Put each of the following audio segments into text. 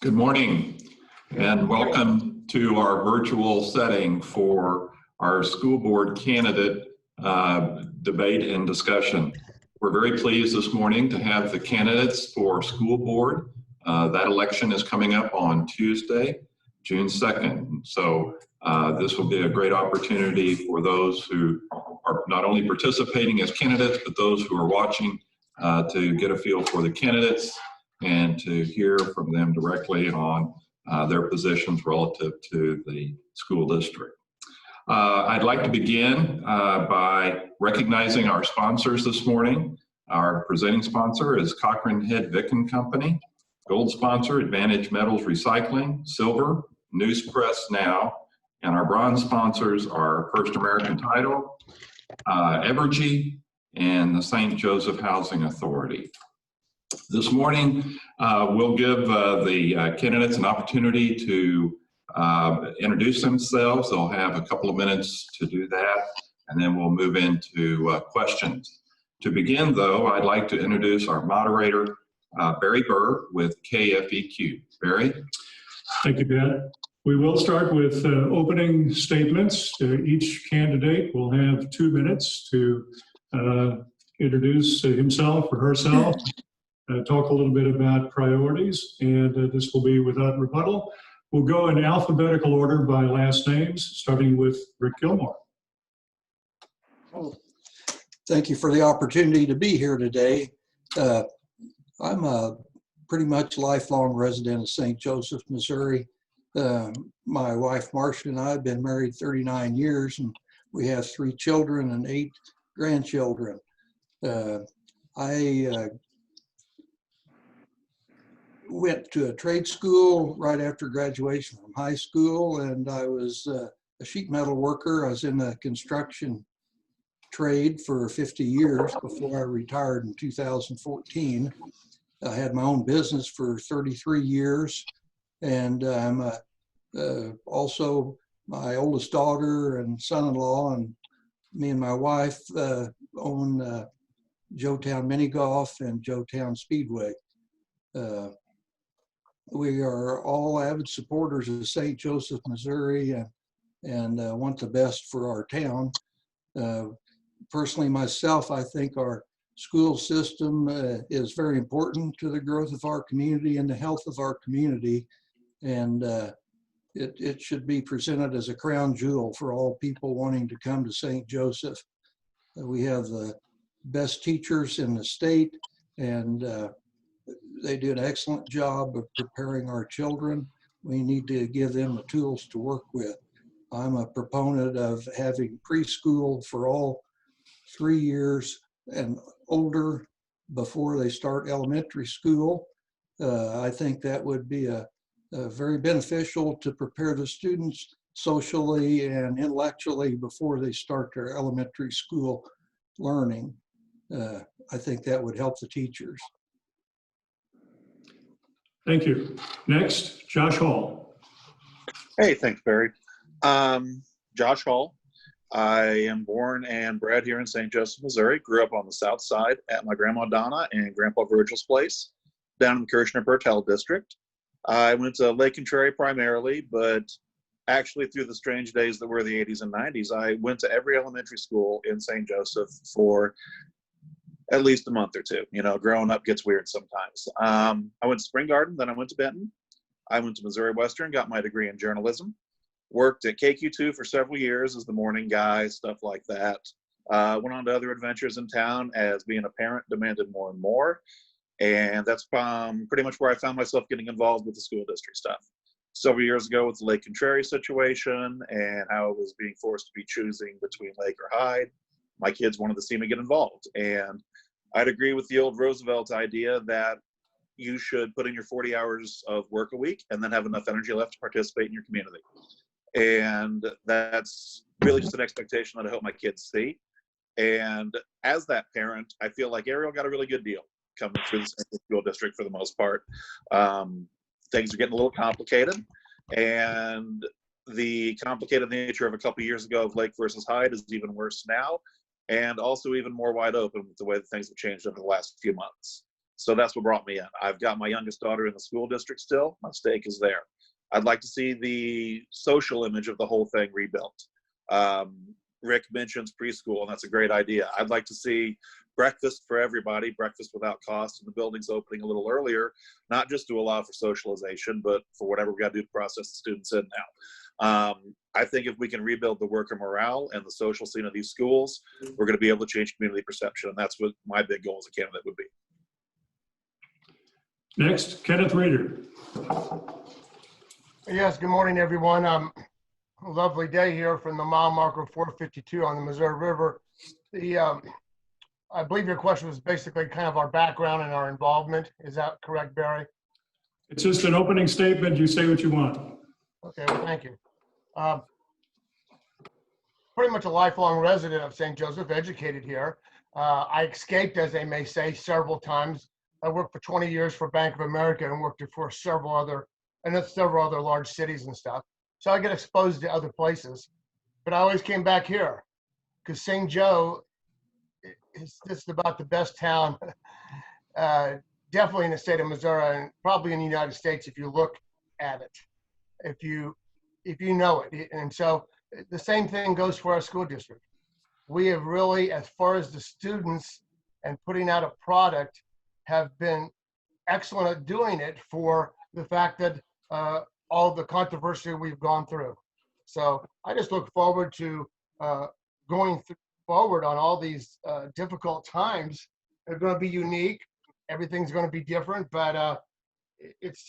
Good morning and welcome to our virtual setting for our school board candidate debate and discussion. We're very pleased this morning to have the candidates for school board. That election is coming up on Tuesday, June 2nd. So this will be a great opportunity for those who are not only participating as candidates, but those who are watching to get a feel for the candidates and to hear from them directly on their positions relative to the school district. I'd like to begin by recognizing our sponsors this morning. Our presenting sponsor is Cochran Head Vick & Company. Gold sponsor, Advantage Metals Recycling. Silver, News Press Now. And our bronze sponsors are First American Title, Evergy, and the St. Joseph Housing Authority. This morning, we'll give the candidates an opportunity to introduce themselves. They'll have a couple of minutes to do that, and then we'll move into questions. To begin, though, I'd like to introduce our moderator, Barry Burr with KFEQ. Barry? Thank you, Ben. We will start with opening statements. Each candidate will have 2 minutes to introduce himself or herself. Talk a little bit about priorities, and this will be without rebuttal. We'll go in alphabetical order by last names, starting with Rick Gilmore. Oh, thank you for the opportunity to be here today. I'm a pretty much lifelong resident of St. Joseph, Missouri. My wife, Marcia, and I have been married 39 years, and we have 3 children and 8 grandchildren. I went to a trade school right after graduation from high school, and I was a sheet metal worker. I was in the construction trade for 50 years before I retired in 2014. I had my own business for 33 years, and I'm also my oldest daughter and son-in-law, and me and my wife own Joetown Mini Golf and Joetown Speedway. We are all avid supporters of St. Joseph, Missouri, and want the best for our town. Personally, myself, I think our school system is very important to the growth of our community and the health of our community, and it should be presented as a crown jewel for all people wanting to come to St. Joseph. We have the best teachers in the state, and they do an excellent job of preparing our children. We need to give them the tools to work with. I'm a proponent of having preschool for all 3 years and older before they start elementary school. I think that would be a very beneficial to prepare the students socially and intellectually before they start their elementary school learning. I think that would help the teachers. Thank you. Next, Josh Hall. Hey, thanks, Barry. Josh Hall. I am born and bred here in St. Joseph, Missouri. Grew up on the south side at my grandma Donna and grandpa Virgil's place down in the Kirshner-Bertel district. I went to Lake Contrary primarily, but actually through the strange days that were the 80s and 90s, I went to every elementary school in St. Joseph for at least a month or two. You know, growing up gets weird sometimes. I went to Spring Garden, then I went to Benton. I went to Missouri Western, got my degree in journalism. Worked at KQ2 for several years as the morning guy, stuff like that. Went on to other adventures in town as being a parent demanded more and more. And that's pretty much where I found myself getting involved with the school district stuff. Several years ago with the Lake Contrary situation and how I was being forced to be choosing between Lake or Hyde, my kids wanted to see me get involved. And I'd agree with the old Roosevelt idea that you should put in your 40 hours of work a week and then have enough energy left to participate in your community. And that's really just an expectation that I hope my kids see. And as that parent, I feel like Ariel got a really good deal coming through the school district for the most part. Things are getting a little complicated, and the complicated nature of a couple of years ago of Lake versus Hyde is even worse now, and also even more wide open with the way that things have changed over the last few months. So that's what brought me in. I've got my youngest daughter in the school district still. My stake is there. I'd like to see the social image of the whole thing rebuilt. Rick mentions preschool, and that's a great idea. I'd like to see breakfast for everybody, breakfast without cost, and the building's opening a little earlier, not just to allow for socialization, but for whatever we got to do to process the students in now. I think if we can rebuild the worker morale and the social scene of these schools, we're going to be able to change community perception, and that's what my big goal as a candidate would be. Next, Kenneth Reeder. Yes, good morning, everyone. A lovely day here from the mile marker 452 on the Missouri River. I believe your question was basically kind of our background and our involvement. Is that correct, Barry? It's just an opening statement. You say what you want. Okay, well, thank you. Pretty much a lifelong resident of St. Joseph, educated here. I escaped, as they may say, several times. I worked for 20 years for Bank of America and worked for several other large cities and stuff. So I get exposed to other places, but I always came back here because St. Joe is just about the best town, definitely in the state of Missouri and probably in the United States if you look at it, if you know it. And so the same thing goes for our school district. We have really, as far as the students and putting out a product, have been excellent at doing it for the fact that all the controversy we've gone through. So I just look forward to going forward on all these difficult times. They're going to be unique. Everything's going to be different, but it's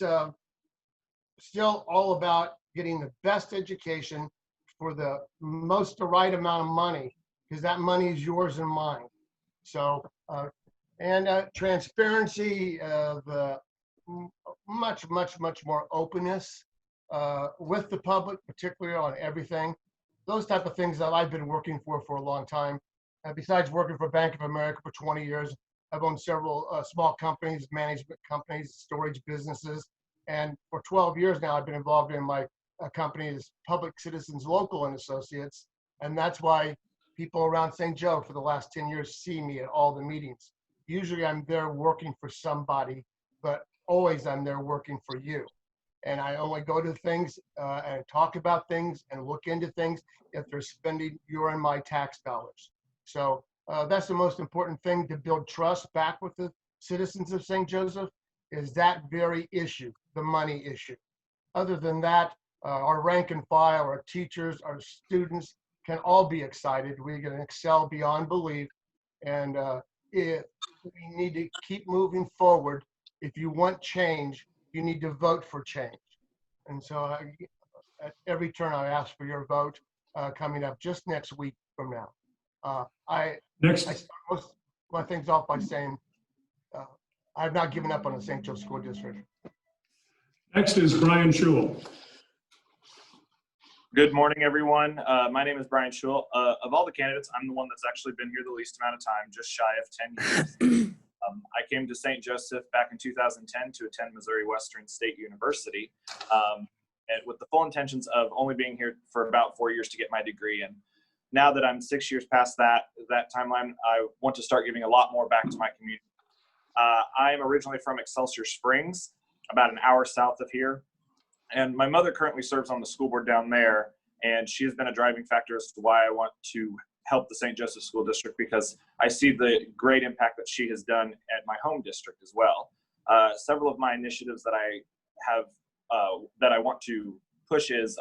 still all about getting the best education for the right amount of money, because that money is yours and mine. So, and transparency, much more openness with the public, particularly on everything. Those type of things that I've been working for a long time. Besides working for Bank of America for 20 years, I've owned several small companies, management companies, storage businesses. And for 12 years now, I've been involved in my company's Public Citizens Local and Associates. And that's why people around St. Joe for the last 10 years see me at all the meetings. Usually I'm there working for somebody, but always I'm there working for you. And I only go to things and talk about things and look into things if they're spending your and my tax dollars. So that's the most important thing to build trust back with the citizens of St. Joseph, is that very issue, the money issue. Other than that, our rank and file, our teachers, our students can all be excited. We can excel beyond belief. And if we need to keep moving forward, if you want change, you need to vote for change. And so at every turn, I ask for your vote coming up just next week from now. I start most of my things off by saying I have not given up on the St. Joe School District. Next is Brian Schul. Good morning, everyone. My name is Brian Schul. Of all the candidates, I'm the one that's actually been here the least amount of time, just shy of 10 years. I came to St. Joseph back in 2010 to attend Missouri Western State University, and with the full intentions of only being here for about 4 years to get my degree. And now that I'm 6 years past that timeline, I want to start giving a lot more back to my community. I am originally from Excelsior Springs, about an hour south of here. And my mother currently serves on the school board down there, and she has been a driving factor as to why I want to help the St. Joseph School District, because I see the great impact that she has done at my home district as well. Several of my initiatives that I have that I want to push is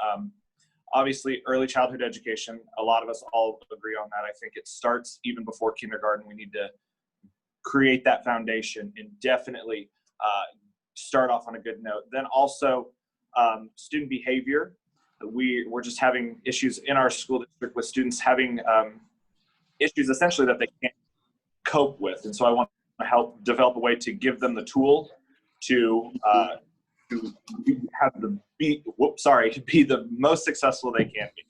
obviously early childhood education. A lot of us all agree on that. I think it starts even before kindergarten. We need to create that foundation and definitely start off on a good note. Then also student behavior. We're just having issues in our school district with students having issues essentially that they can't cope with. And so I want to help develop a way to give them the tool to have be the most successful they can be.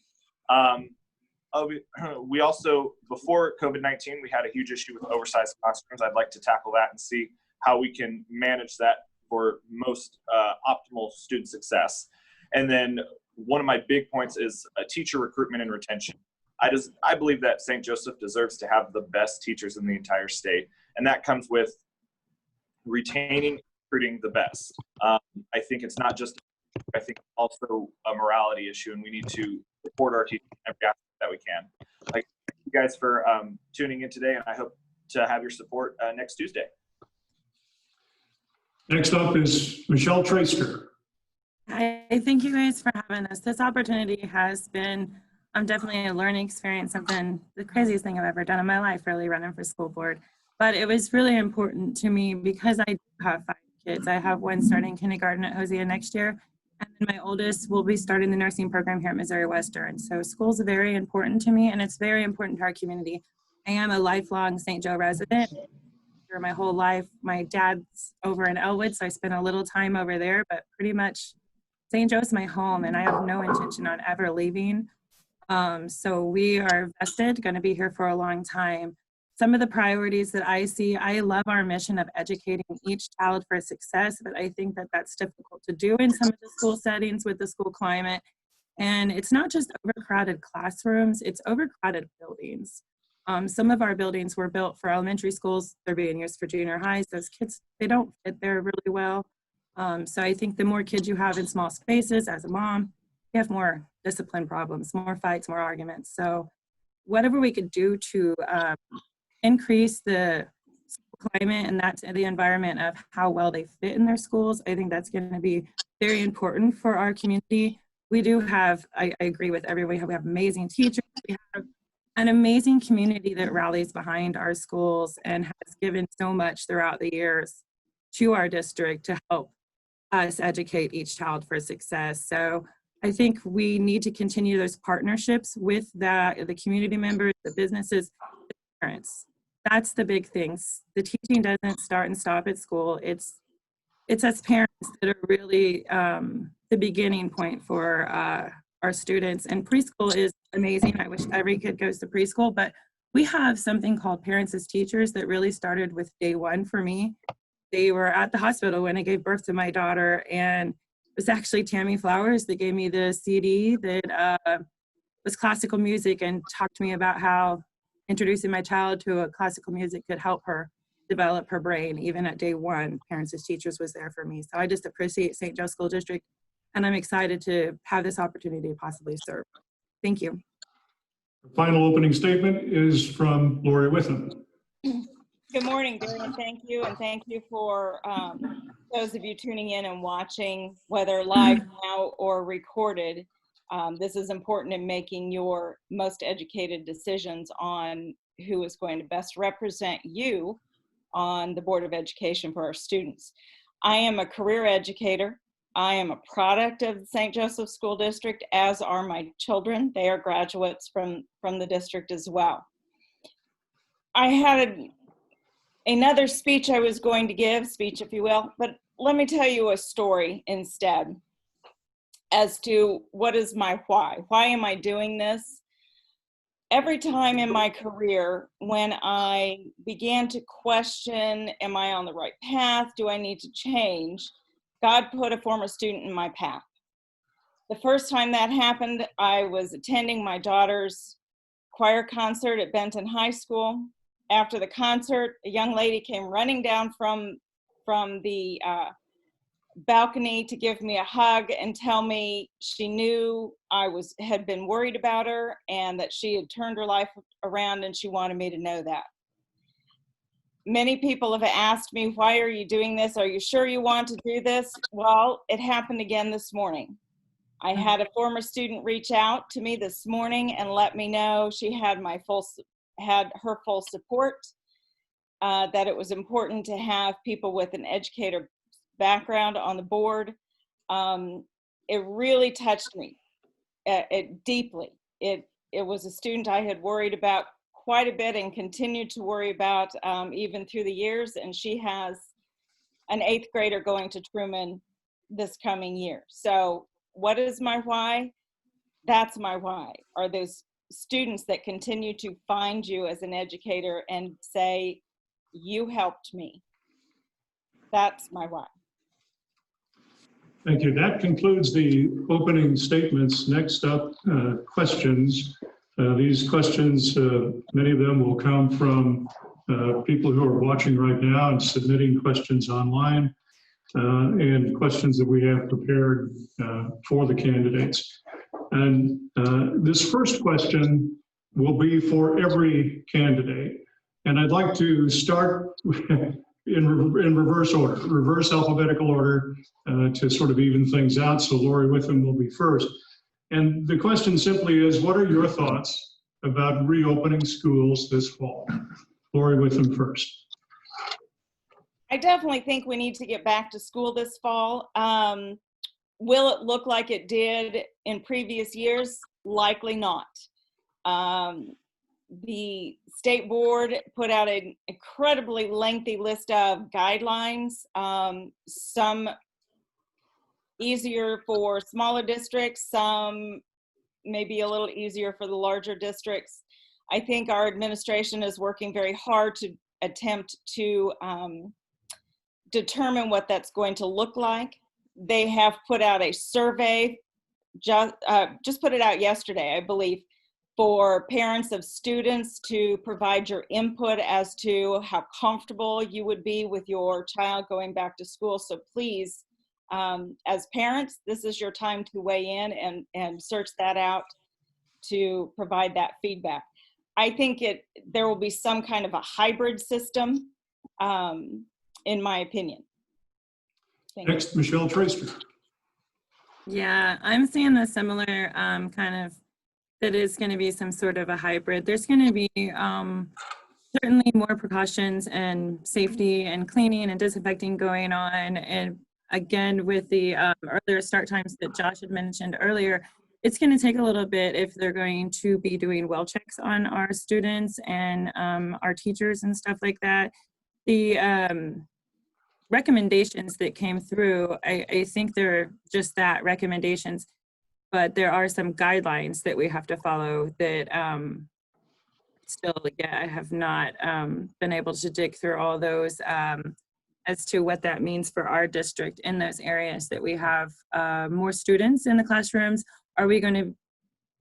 We also, before COVID-19, we had a huge issue with oversized classrooms. I'd like to tackle that and see how we can manage that for most optimal student success. And then one of my big points is teacher recruitment and retention. I believe that St. Joseph deserves to have the best teachers in the entire state. And that comes with retaining, recruiting the best. I think it's not just, I think also a morality issue, and we need to support our teachers in every aspect that we can. Thank you guys for tuning in today, and I hope to have your support next Tuesday. Next up is Michelle Traster. Hi, thank you guys for having us. This opportunity has been definitely a learning experience. I've been the craziest thing I've ever done in my life, really, running for school board. But it was really important to me because I do have 5 kids. I have one starting kindergarten at Hosea next year, and then my oldest will be starting the nursing program here at Missouri Western. So school's very important to me, and it's very important to our community. I am a lifelong St. Joe resident. For my whole life, my dad's over in Elwood, so I spent a little time over there, but pretty much St. Joe's my home, and I have no intention on ever leaving. So we are vested, going to be here for a long time. Some of the priorities that I see, I love our mission of educating each child for success, but I think that that's difficult to do in some of the school settings with the school climate. And it's not just overcrowded classrooms, it's overcrowded buildings. Some of our buildings were built for elementary schools. They're being used for junior highs. Those kids, they don't fit there really well. So I think the more kids you have in small spaces, as a mom, you have more discipline problems, more fights, more arguments. So whatever we could do to increase the climate and that's the environment of how well they fit in their schools, I think that's going to be very important for our community. We do have, I agree with everyone, we have amazing teachers. We have an amazing community that rallies behind our schools and has given so much throughout the years to our district to help us educate each child for success. So I think we need to continue those partnerships with the community members, the businesses, the parents. That's the big things. The teaching doesn't start and stop at school. It's us parents that are really the beginning point for our students. And preschool is amazing. I wish every kid goes to preschool, but we have something called Parents as Teachers that really started with day one for me. They were at the hospital when I gave birth to my daughter, and it was actually Tammy Flowers that gave me the CD that was classical music and talked to me about how introducing my child to a classical music could help her develop her brain. Even at day one, Parents as Teachers was there for me. So I just appreciate St. Joe School District, and I'm excited to have this opportunity to possibly serve. Thank you. The final opening statement is from Lori Witham. Good morning, Darren. Thank you, and thank you for those of you tuning in and watching, whether live now or recorded. This is important in making your most educated decisions on who is going to best represent you on the Board of Education for our students. I am a career educator. I am a product of the St. Joseph School District, as are my children. They are graduates from the district as well. I had another speech I was going to give, speech if you will, but let me tell you a story instead as to what is my why. Why am I doing this? Every time in my career when I began to question, am I on the right path? Do I need to change? God put a former student in my path. The first time that happened, I was attending my daughter's choir concert at Benton High School. After the concert, a young lady came running down from the balcony to give me a hug and tell me she knew I had been worried about her and that she had turned her life around, and she wanted me to know that. Many people have asked me, why are you doing this? Are you sure you want to do this? Well, it happened again this morning. I had a former student reach out to me this morning and let me know she had her full support, that it was important to have people with an educator background on the board. It really touched me deeply. It was a student I had worried about quite a bit and continued to worry about even through the years, and she has an 8th grader going to Truman this coming year. So what is my why? That's my why, are those students that continue to find you as an educator and say, you helped me. That's my why. Thank you. That concludes the opening statements. Next up, questions. These questions, many of them will come from people who are watching right now and submitting questions online, and questions that we have prepared for the candidates. And this first question will be for every candidate. And I'd like to start in reverse order, reverse alphabetical order, to sort of even things out. So Lori Witham will be first. And the question simply is, what are your thoughts about reopening schools this fall? Lori Witham first. I definitely think we need to get back to school this fall. Will it look like it did in previous years? Likely not. The state board put out an incredibly lengthy list of guidelines, some easier for smaller districts, some maybe a little easier for the larger districts. I think our administration is working very hard to attempt to determine what that's going to look like. They have put out a survey, just put it out yesterday, I believe, for parents of students to provide your input as to how comfortable you would be with your child going back to school. So please, as parents, this is your time to weigh in and search that out to provide that feedback. I think there will be some kind of a hybrid system, in my opinion. Next, Michelle Traster. Yeah, I'm seeing the similar kind of, that is going to be some sort of a hybrid. There's going to be certainly more precautions and safety and cleaning and disinfecting going on. And again, with the earlier start times that Josh had mentioned earlier, it's going to take a little bit if they're going to be doing well checks on our students and our teachers and stuff like that. The recommendations that came through, I think they're just that, recommendations, but there are some guidelines that we have to follow that still, I have not been able to dig through all those as to what that means for our district in those areas that we have more students in the classrooms. Are we going to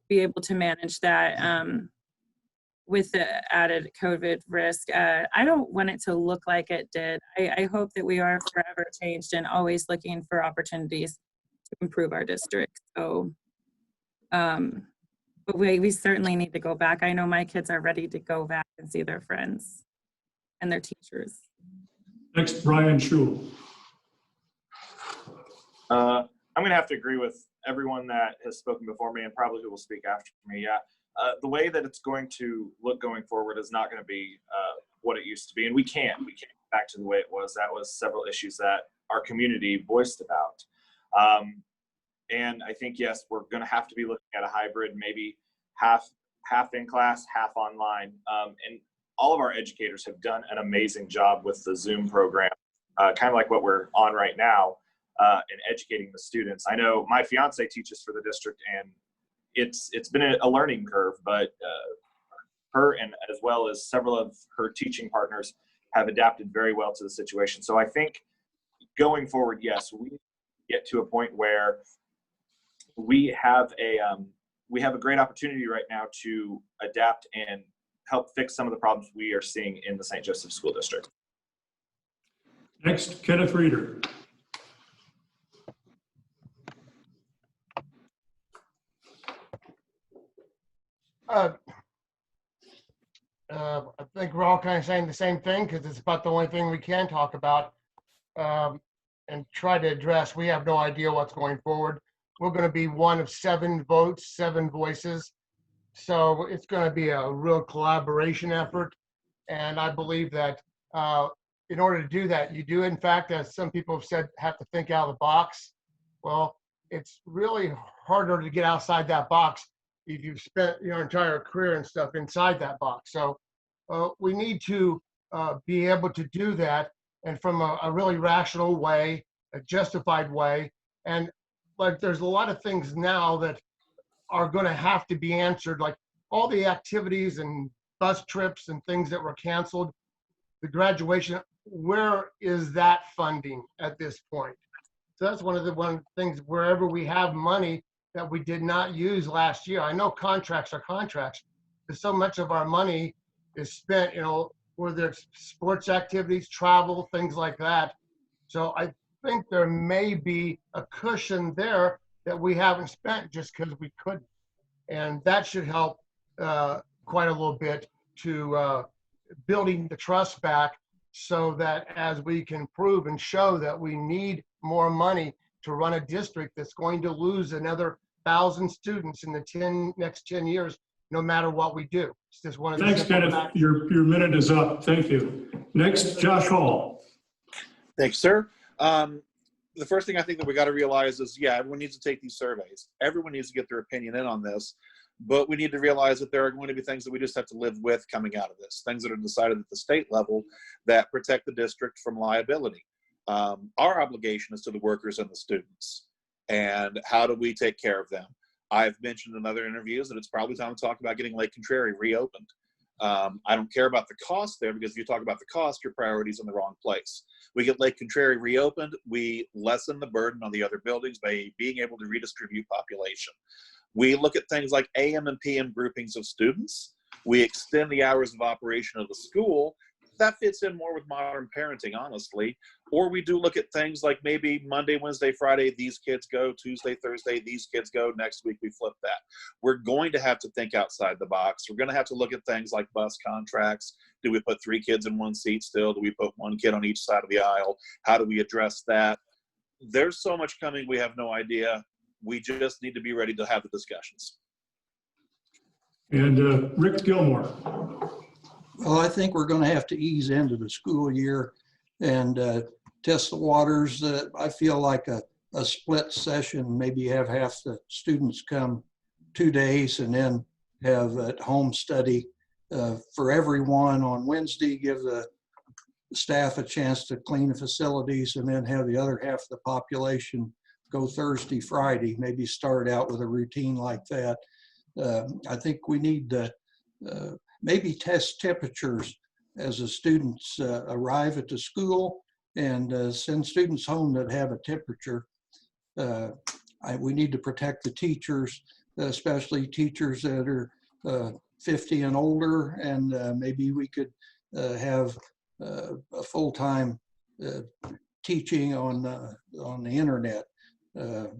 be able to manage that with the added COVID risk? I don't want it to look like it did. I hope that we are forever changed and always looking for opportunities to improve our district. So, but we certainly need to go back. I know my kids are ready to go back and see their friends and their teachers. Next, Brian Schul. I'm going to have to agree with everyone that has spoken before me and probably who will speak after me. Yeah. The way that it's going to look going forward is not going to be what it used to be. And we can't get back to the way it was. That was several issues that our community voiced about. And I think, yes, we're going to have to be looking at a hybrid, maybe half in class, half online. And all of our educators have done an amazing job with the Zoom program, kind of like what we're on right now, in educating the students. I know my fiance teaches for the district, and it's been a learning curve, but her and as well as several of her teaching partners have adapted very well to the situation. So I think going forward, yes, we get to a point where we have a great opportunity right now to adapt and help fix some of the problems we are seeing in the St. Joseph School District. Next, Kenneth Reeder. I think we're all kind of saying the same thing because it's about the only thing we can talk about and try to address. We have no idea what's going forward. We're going to be one of 7 votes, 7 voices. So it's going to be a real collaboration effort. And I believe that in order to do that, you do, in fact, as some people have said, have to think out of the box. Well, it's really harder to get outside that box if you've spent your entire career and stuff inside that box. So we need to be able to do that, and from a really rational way, a justified way. And like, there's a lot of things now that are going to have to be answered, like all the activities and bus trips and things that were canceled, the graduation, where is that funding at this point? So that's one of the things, wherever we have money that we did not use last year. I know contracts are contracts, but so much of our money is spent, for their sports activities, travel, things like that. So I think there may be a cushion there that we haven't spent just because we couldn't. And that should help quite a little bit to building the trust back, so that as we can prove and show that we need more money to run a district that's going to lose another 1,000 students in the next 10 years, no matter what we do. It's just one of the Thanks, Kenneth. Your minute is up. Thank you. Next, Josh Hall. Thanks, sir. The first thing I think that we got to realize is, yeah, everyone needs to take these surveys. Everyone needs to get their opinion in on this, but we need to realize that there are going to be things that we just have to live with coming out of this, things that are decided at the state level that protect the district from liability. Our obligation is to the workers and the students, and how do we take care of them? I've mentioned in other interviews that it's probably time to talk about getting Lake Contrary reopened. I don't care about the cost there, because if you talk about the cost, your priority's in the wrong place. We get Lake Contrary reopened, we lessen the burden on the other buildings by being able to redistribute population. We look at things like AM and PM groupings of students. We extend the hours of operation of the school. That fits in more with modern parenting, honestly. Or we do look at things like maybe Monday, Wednesday, Friday, these kids go, Tuesday, Thursday, these kids go, next week we flip that. We're going to have to think outside the box. We're going to have to look at things like bus contracts. Do we put 3 kids in one seat still? Do we put 1 kid on each side of the aisle? How do we address that? There's so much coming, we have no idea. We just need to be ready to have the discussions. And Rick Gilmore. Well, I think we're going to have to ease into the school year and test the waters. I feel like a split session, maybe have half the students come 2 days and then have at home study for everyone on Wednesday, give the staff a chance to clean the facilities, and then have the other half of the population go Thursday, Friday, maybe start out with a routine like that. I think we need to maybe test temperatures as the students arrive at the school, and send students home that have a temperature. We need to protect the teachers, especially teachers that are 50 and older, and maybe we could have a full-time teaching on the internet.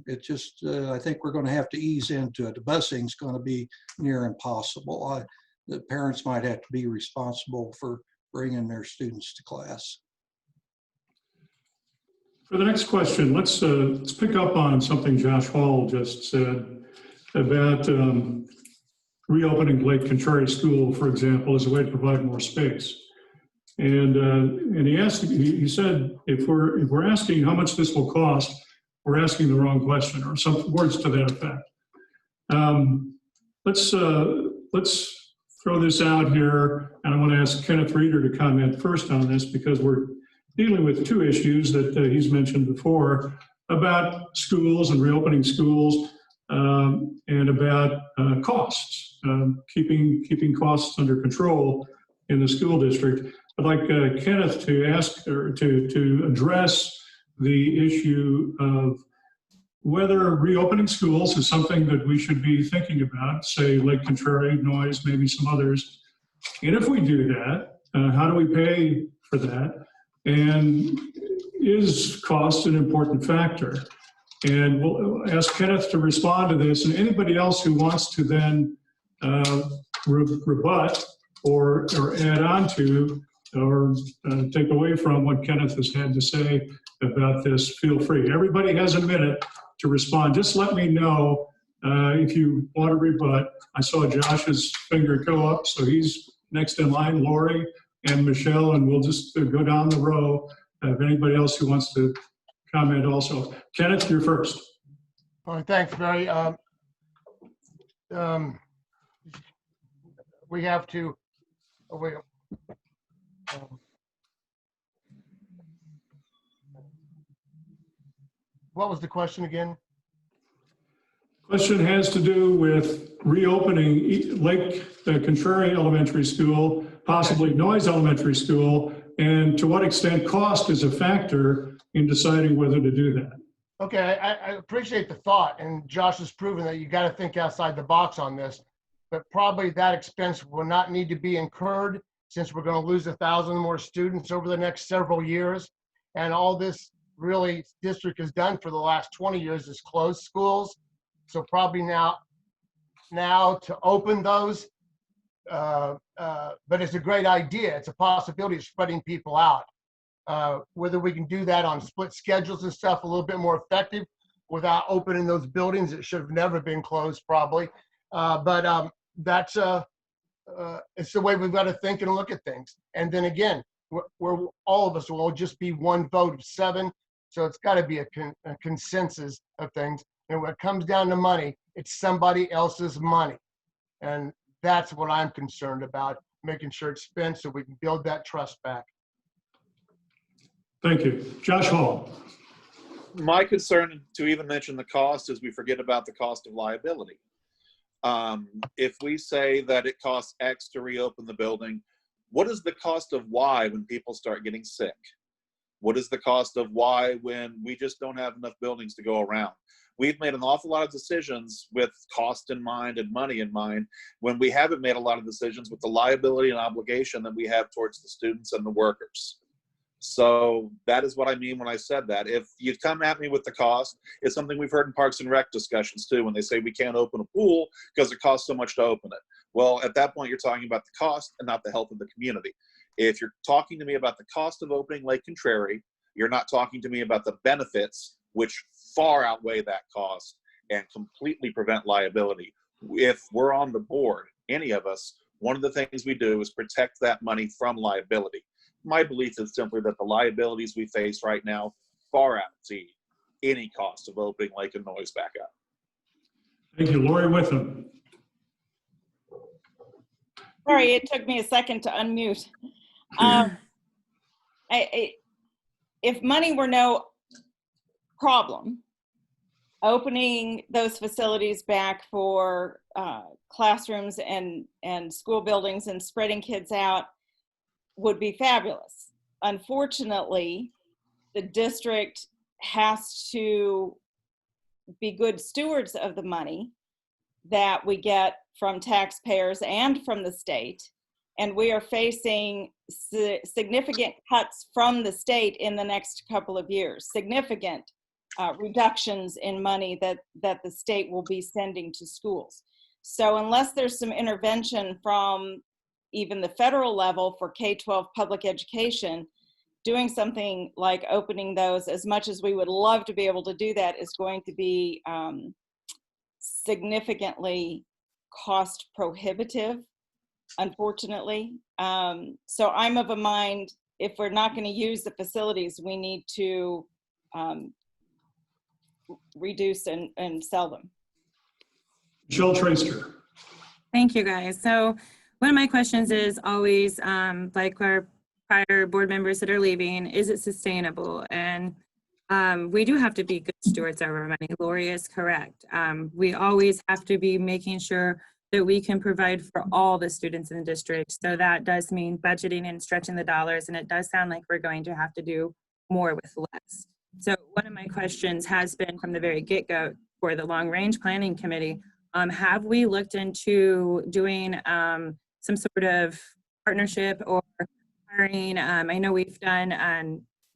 It just, I think we're going to have to ease into it. The busing's going to be near impossible. The parents might have to be responsible for bringing their students to class. For the next question, let's pick up on something Josh Hall just said about reopening Lake Contrary School, for example, as a way to provide more space. And he said, if we're asking how much this will cost, we're asking the wrong question, or some words to that effect. Let's throw this out here, and I want to ask Kenneth Reeder to comment first on this, because we're dealing with 2 issues that he's mentioned before about schools and reopening schools, and about costs, keeping costs under control in the school district. I'd like Kenneth to ask, or to address the issue of whether reopening schools is something that we should be thinking about, say Lake Contrary, Noise, maybe some others. And if we do that, how do we pay for that? And is cost an important factor? And we'll ask Kenneth to respond to this, and anybody else who wants to then rebut or add on to or take away from what Kenneth has had to say about this, feel free. Everybody has a minute to respond. Just let me know if you want to rebut. I saw Josh's finger go up, so he's next in line, Lori and Michelle, and we'll just go down the row. If anybody else who wants to comment also. Kenneth, you're first. All right, thanks, Barry. We have to, what was the question again? Question has to do with reopening Lake Contrary Elementary School, possibly Noise Elementary School, and to what extent cost is a factor in deciding whether to do that. Okay, I appreciate the thought, and Josh has proven that you got to think outside the box on this, but probably that expense will not need to be incurred since we're going to lose 1,000 more students over the next several years. And all this really district has done for the last 20 years is close schools. So probably now to open those, but it's a great idea. It's a possibility of spreading people out. Whether we can do that on split schedules and stuff a little bit more effective without opening those buildings that should have never been closed probably. But that's it's the way we've got to think and look at things. And then again, we're all of us will just be one vote of 7. So it's got to be a consensus of things. And when it comes down to money, it's somebody else's money. And that's what I'm concerned about, making sure it's spent so we can build that trust back. Thank you. Josh Hall. My concern to even mention the cost is we forget about the cost of liability. If we say that it costs X to reopen the building, what is the cost of Y when people start getting sick? What is the cost of Y when we just don't have enough buildings to go around? We've made an awful lot of decisions with cost in mind and money in mind when we haven't made a lot of decisions with the liability and obligation that we have towards the students and the workers. So that is what I mean when I said that. If you come at me with the cost, it's something we've heard in Parks and Rec discussions too, when they say we can't open a pool because it costs so much to open it. Well, at that point, you're talking about the cost and not the health of the community. If you're talking to me about the cost of opening Lake Contrary, you're not talking to me about the benefits, which far outweigh that cost and completely prevent liability. If we're on the board, any of us, one of the things we do is protect that money from liability. My belief is simply that the liabilities we face right now far outweigh any cost of opening Lake and Noise back up. Thank you. Lori Witham. Sorry, it took me a second to unmute. If money were no problem, opening those facilities back for classrooms and school buildings and spreading kids out would be fabulous. Unfortunately, the district has to be good stewards of the money that we get from taxpayers and from the state. And we are facing significant cuts from the state in the next couple of years, significant reductions in money that the state will be sending to schools. So unless there's some intervention from even the federal level for K-12 public education, doing something like opening those, as much as we would love to be able to do that, is going to be significantly cost prohibitive, unfortunately. So I'm of a mind, if we're not going to use the facilities, we need to reduce and sell them. Michelle Traster. Thank you, guys. So one of my questions is always, like our prior board members that are leaving, is it sustainable? And we do have to be good stewards of our money. Lori is correct. We always have to be making sure that we can provide for all the students in the district. So that does mean budgeting and stretching the dollars. And it does sound like we're going to have to do more with less. So one of my questions has been from the very get-go for the long range planning committee, have we looked into doing some sort of partnership or hiring? I know we've done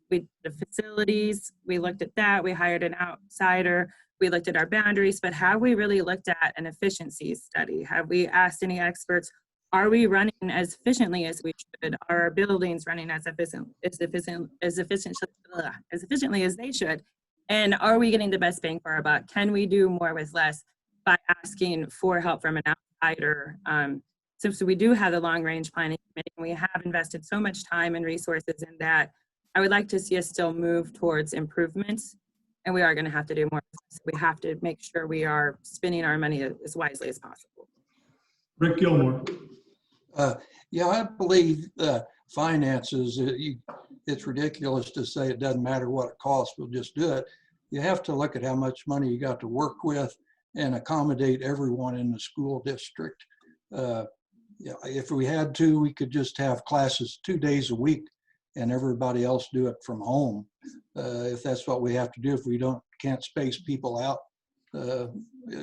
the facilities, we looked at that, we hired an outsider, we looked at our boundaries, but have we really looked at an efficiency study? Have we asked any experts, are we running as efficiently as we should? Are our buildings running as efficiently as they should? And are we getting the best bang for our buck? Can we do more with less by asking for help from an outsider? So we do have the long range planning committee, and we have invested so much time and resources in that. I would like to see us still move towards improvements, and we are going to have to do more. So we have to make sure we are spending our money as wisely as possible. Rick Gilmore. Yeah, I believe finances, it's ridiculous to say it doesn't matter what it costs, we'll just do it. You have to look at how much money you got to work with and accommodate everyone in the school district. Yeah, if we had to, we could just have classes 2 days a week and everybody else do it from home. If that's what we have to do, if we can't space people out,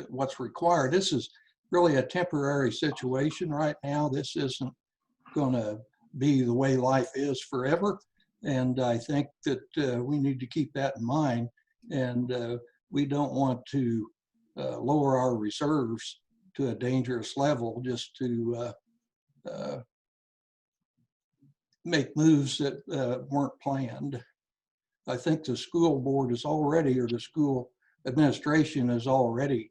what's required. This is really a temporary situation right now. This isn't going to be the way life is forever. And I think that we need to keep that in mind. And we don't want to lower our reserves to a dangerous level just to make moves that weren't planned. I think the school board is already, or the school administration has already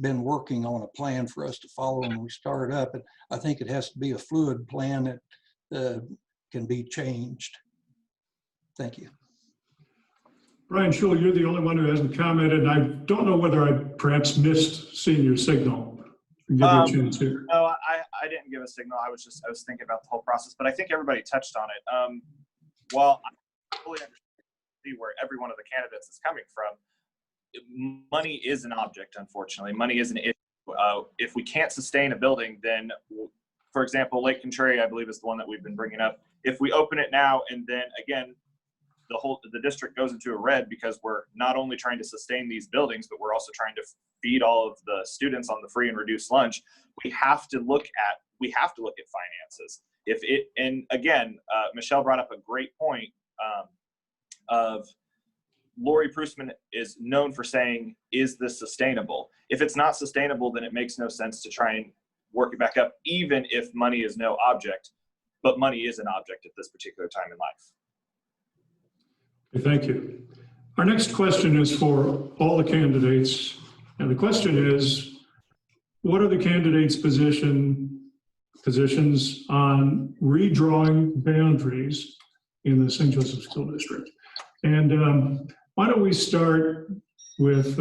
been working on a plan for us to follow when we start up. And I think it has to be a fluid plan that can be changed. Thank you. Brian Schul, you're the only one who hasn't commented, and I don't know whether I perhaps missed seeing your signal. Give you a chance here. No, I didn't give a signal. I was thinking about the whole process, but I think everybody touched on it. While I fully understand where every one of the candidates is coming from, money is an object, unfortunately. Money is an issue. If we can't sustain a building, then, for example, Lake Contraria, I believe, is the one that we've been bringing up. If we open it now and then, again, the district goes into a red because we're not only trying to sustain these buildings, but we're also trying to feed all of the students on the free and reduced lunch. We have to look at finances. And again, Michelle brought up a great point of Lori Prusman is known for saying, is this sustainable? If it's not sustainable, then it makes no sense to try and work it back up, even if money is no object. But money is an object at this particular time in life. Thank you. Our next question is for all the candidates. And the question is, what are the candidates' positions on redrawing boundaries in the St. Joseph School District? And why don't we start with,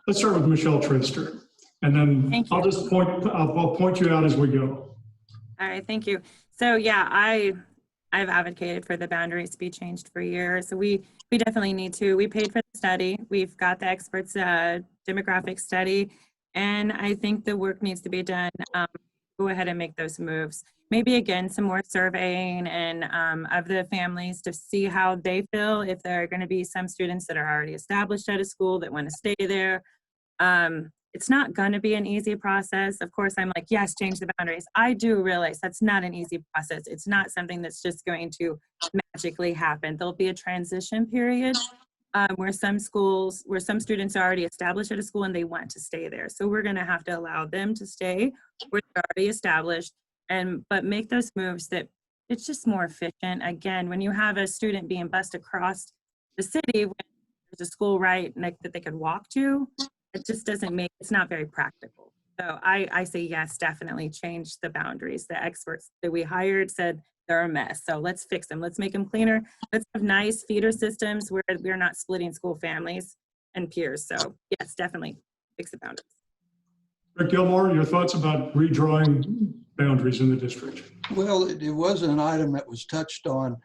let's start with Michelle Trister. And then I'll just I'll point you out as we go. All right, thank you. So yeah, I've advocated for the boundaries to be changed for years. So we definitely need to. We paid for the study. We've got the experts demographic study, and I think the work needs to be done. Go ahead and make those moves. Maybe again, some more surveying and of the families to see how they feel. If there are going to be some students that are already established at a school that want to stay there. It's not going to be an easy process. Of course, I'm like, yes, change the boundaries. I do realize that's not an easy process. It's not something that's just going to magically happen. There'll be a transition period where some students are already established at a school and they want to stay there. So we're going to have to allow them to stay where they're already established, but make those moves that it's just more efficient. Again, when you have a student being bused across the city, when there's a school right next that they could walk to, it just doesn't make, it's not very practical. So I say yes, definitely change the boundaries. The experts that we hired said they're a mess. So let's fix them. Let's make them cleaner. Let's have nice feeder systems where we're not splitting school families and peers. So yes, definitely fix the boundaries. Rick Gilmore, your thoughts about redrawing boundaries in the district? Well, it was an item that was touched on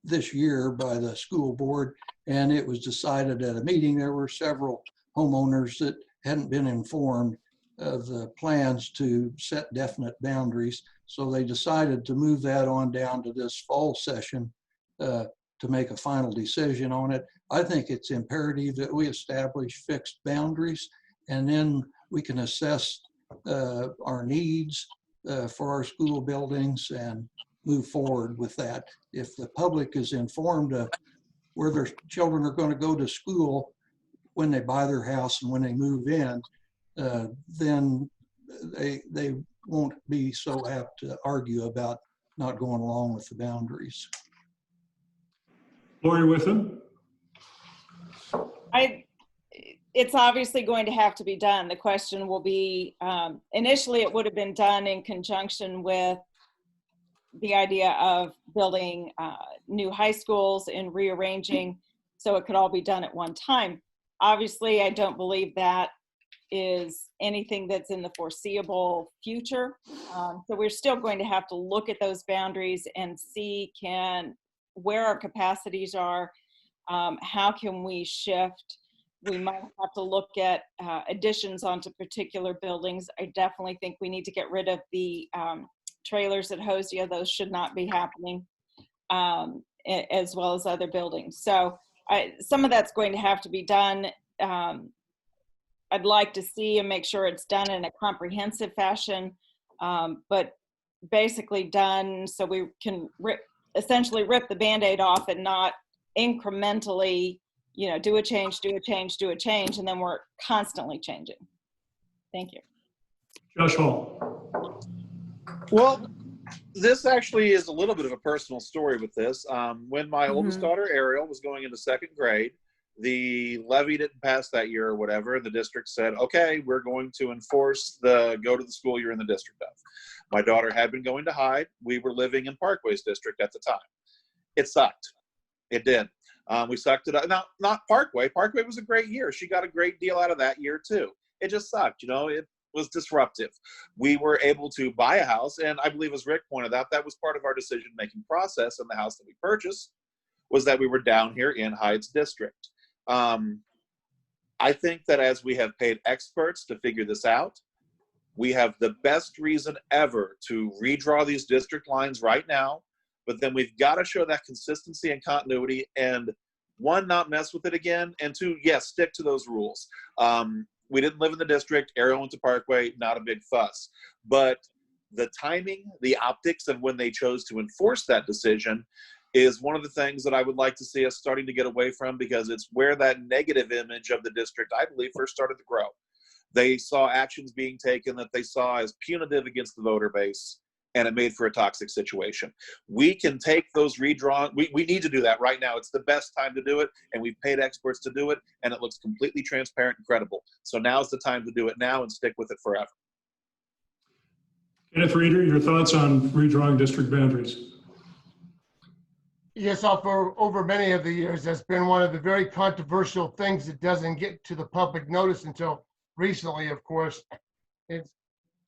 this year by the school board, and it was decided at a meeting. There were several homeowners that hadn't been informed of the plans to set definite boundaries. So they decided to move that on down to this fall session to make a final decision on it. I think it's imperative that we establish fixed boundaries, and then we can assess our needs for our school buildings and move forward with that. If the public is informed of where their children are going to go to school when they buy their house and when they move in, then they won't be so apt to argue about not going along with the boundaries. Lori, with them? It's obviously going to have to be done. The question will be, initially it would have been done in conjunction with the idea of building new high schools and rearranging so it could all be done at one time. Obviously, I don't believe that is anything that's in the foreseeable future. So we're still going to have to look at those boundaries and see where our capacities are, how can we shift. We might have to look at additions onto particular buildings. I definitely think we need to get rid of the trailers at Hosea. Those should not be happening, as well as other buildings. So some of that's going to have to be done. I'd like to see and make sure it's done in a comprehensive fashion, but basically done so we can essentially rip the Band-Aid off and not incrementally, you know, do a change, and then we're constantly changing. Thank you. Josh Hall. Well, this actually is a little bit of a personal story with this. When my oldest daughter, Ariel, was going into 2nd grade, the levy didn't pass that year or whatever. The district said, okay, we're going to enforce the go to the school you're in the district of. My daughter had been going to Hyde. We were living in Parkway's district at the time. It sucked. It did. We sucked it up. Now, not Parkway. Parkway was a great year. She got a great deal out of that year too. It just sucked. You know, it was disruptive. We were able to buy a house, and I believe, as Rick pointed out, that was part of our decision-making process in the house that we purchased, was that we were down here in Hyde's district. I think that as we have paid experts to figure this out, we have the best reason ever to redraw these district lines right now, but then we've got to show that consistency and continuity, and 1, not mess with it again, and 2, yes, stick to those rules. We didn't live in the district. Ariel went to Parkway, not a big fuss. But the timing, the optics of when they chose to enforce that decision is one of the things that I would like to see us starting to get away from, because it's where that negative image of the district, I believe, first started to grow. They saw actions being taken that they saw as punitive against the voter base, and it made for a toxic situation. We can take those redrawn, we need to do that right now. It's the best time to do it, and we've paid experts to do it, and it looks completely transparent and credible. So now's the time to do it now and stick with it forever. Kenneth Reeder, your thoughts on redrawing district boundaries? Yes, over many of the years, that's been one of the very controversial things that doesn't get to the public notice until recently, of course.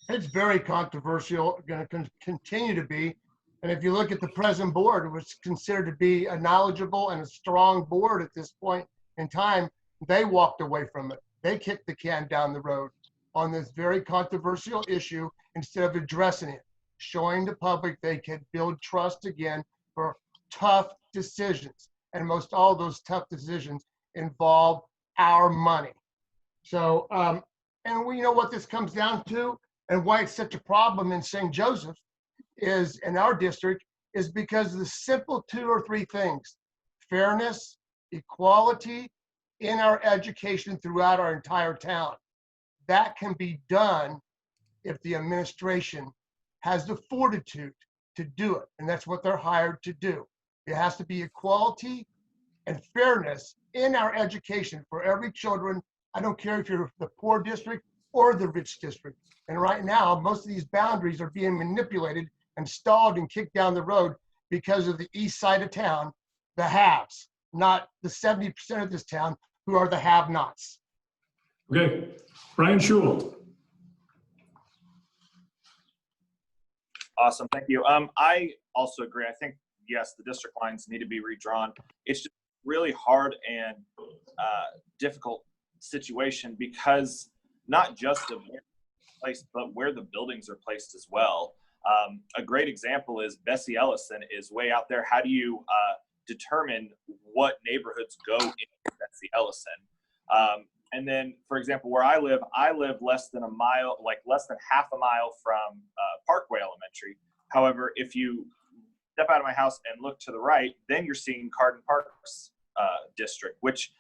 It's very controversial, going to continue to be. And if you look at the present board, it was considered to be a knowledgeable and a strong board at this point in time. They walked away from it. They kicked the can down the road on this very controversial issue instead of addressing it, showing the public they could build trust again for tough decisions. And most all those tough decisions involve our money. So, and we know what this comes down to, and why it's such a problem in St. Joseph is, in our district, is because of the simple 2 or 3 things: fairness, equality in our education throughout our entire town. That can be done if the administration has the fortitude to do it, and that's what they're hired to do. It has to be equality and fairness in our education for every children. I don't care if you're the poor district or the rich district. And right now, most of these boundaries are being manipulated and stalled and kicked down the road because of the east side of town, the haves, not the 70% of this town who are the have-nots. Okay, Brian Schul. Awesome, thank you. I also agree. I think, yes, the district lines need to be redrawn. It's just really hard and difficult situation, because not just of where it's placed, but where the buildings are placed as well. A great example is Bessie Ellison is way out there. How do you determine what neighborhoods go into Bessie Ellison? And then, for example, where I live less than a mile, like less than half a mile from Parkway Elementary. However, if you step out of my house and look to the right, then you're seeing Carden Park's district, which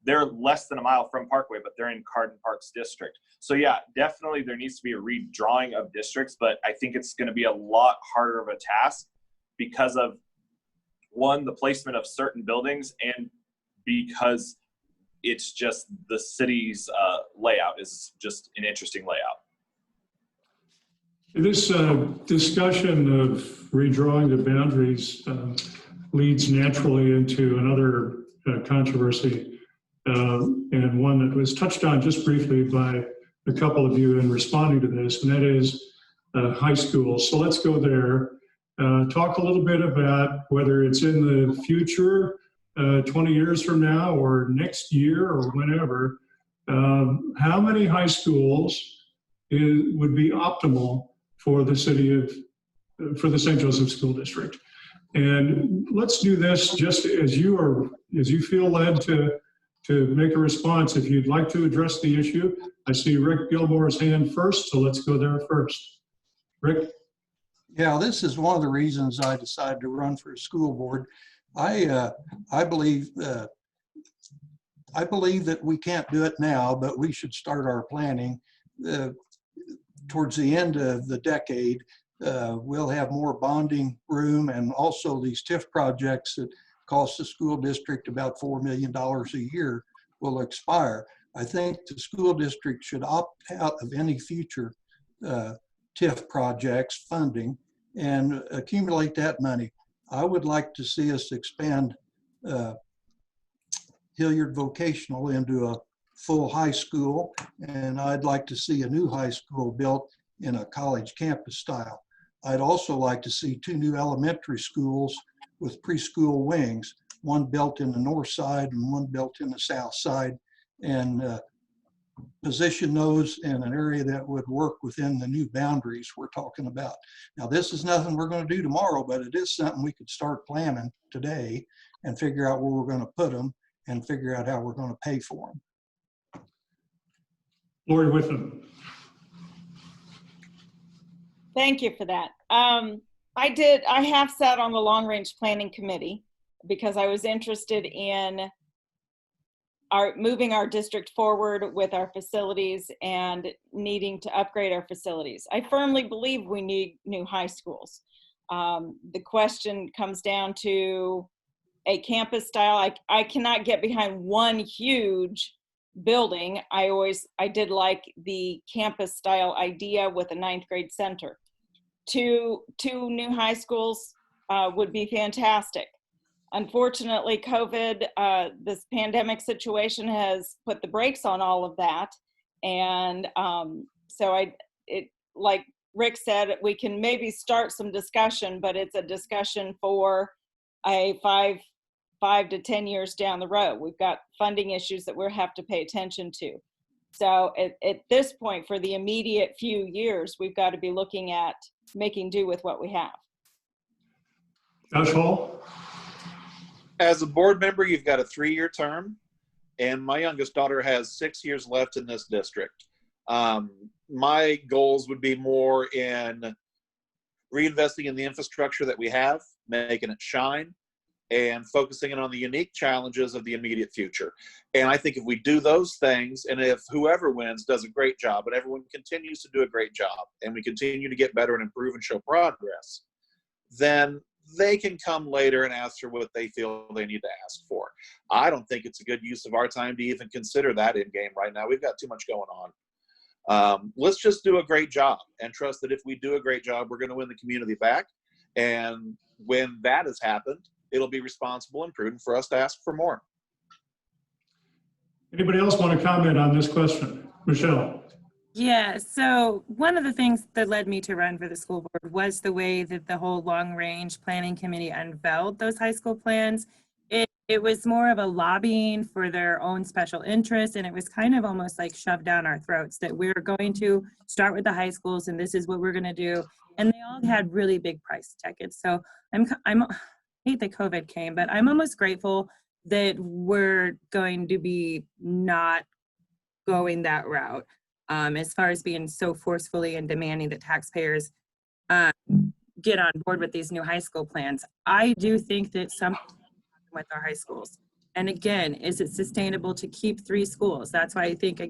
they're less than a mile from Parkway, but they're in Carden Park's district. So yeah, definitely there needs to be a redrawing of districts, but I think it's going to be a lot harder of a task because of, one, the placement of certain buildings, and because it's just the city's layout is just an interesting layout. This discussion of redrawing the boundaries leads naturally into another controversy, and one that was touched on just briefly by a couple of you in responding to this, and that is high schools. So let's go there. Talk a little bit about whether it's in the future, 20 years from now or next year or whenever, how many high schools would be optimal for the for the St. Joseph School District? And let's do this just as you feel led to make a response. If you'd like to address the issue, I see Rick Gilmore's hand first, so let's go there first. Rick? Yeah, this is one of the reasons I decided to run for a school board. I believe that we can't do it now, but we should start our planning. Towards the end of the decade, we'll have more bonding room, and also these TIF projects that cost the school district about $4 million a year will expire. I think the school district should opt out of any future TIF projects funding and accumulate that money. I would like to see us expand Hilliard Vocational into a full high school, and I'd like to see a new high school built in a college campus style. I'd also like to see 2 new elementary schools with preschool wings, one built in the north side and one built in the south side, and position those in an area that would work within the new boundaries we're talking about. Now, this is nothing we're going to do tomorrow, but it is something we could start planning today and figure out where we're going to put them and figure out how we're going to pay for them. Lori Whitham. Thank you for that. I have sat on the long range planning committee because I was interested in moving our district forward with our facilities and needing to upgrade our facilities. I firmly believe we need new high schools. The question comes down to a campus style. I cannot get behind one huge building. I did like the campus style idea with a 9th grade center. Two new high schools would be fantastic. Unfortunately, COVID, this pandemic situation has put the brakes on all of that. And like Rick said, we can maybe start some discussion, but it's a discussion for a 5 to 10 years down the road. We've got funding issues that we'll have to pay attention to. So at this point, for the immediate few years, we've got to be looking at making do with what we have. Josh Hall. As a board member, you've got a 3-year term, and my youngest daughter has 6 years left in this district. My goals would be more in reinvesting in the infrastructure that we have, making it shine, and focusing on the unique challenges of the immediate future. And I think if we do those things, and if whoever wins does a great job, and everyone continues to do a great job, and we continue to get better and improve and show progress, then they can come later and ask for what they feel they need to ask for. I don't think it's a good use of our time to even consider that in game right now. We've got too much going on. Let's just do a great job and trust that if we do a great job, we're going to win the community back. And when that has happened, it'll be responsible and prudent for us to ask for more. Anybody else want to comment on this question? Michelle. Yeah, so one of the things that led me to run for the school board was the way that the whole long range planning committee unveiled those high school plans. It was more of a lobbying for their own special interests, and it was kind of almost like shoved down our throats that we're going to start with the high schools and this is what we're going to do. And they all had really big price tickets. So I hate that COVID came, but I'm almost grateful that we're going to be not going that route. As far as being so forcefully and demanding that taxpayers get on board with these new high school plans. I do think that something with our high schools. And again, is it sustainable to keep 3 schools? That's why I think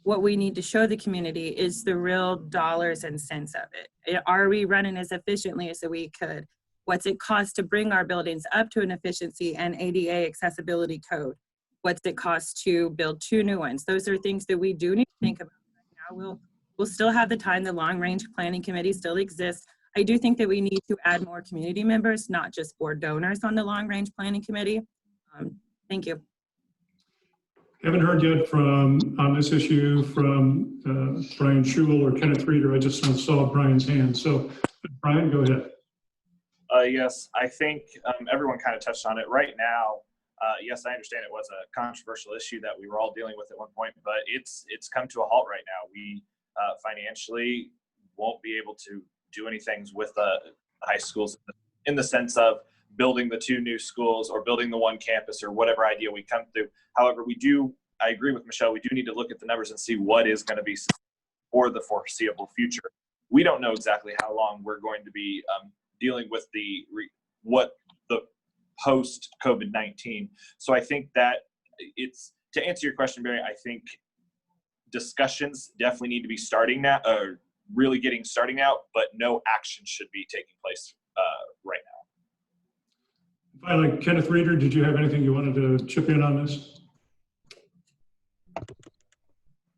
what we need to show the community is the real dollars and cents of it. Are we running as efficiently as we could? What's it cost to bring our buildings up to an efficiency and ADA accessibility code? What's it cost to build 2 new ones? Those are things that we do need to think about. We'll still have the time. The long range planning committee still exists. I do think that we need to add more community members, not just board donors on the long range planning committee. Thank you. Haven't heard yet on this issue from Brian Schul or Kenneth Reeder. I just saw Brian's hand. So Brian, go ahead. Yes, I think everyone kind of touched on it right now. Yes, I understand it was a controversial issue that we were all dealing with at one point, but it's come to a halt right now. We financially won't be able to do anything with the high schools in the sense of building the 2 new schools or building the 1 campus or whatever idea we come through. However, I agree with Michelle, we do need to look at the numbers and see what is going to be for the foreseeable future. we don't know exactly how long we're going to be dealing with what the post COVID-19. So I think that it's, to answer your question, Barry, I think discussions definitely need to be starting now, or really starting now, but no action should be taking place right now. Finally, Kenneth Reeder, did you have anything you wanted to chip in on this?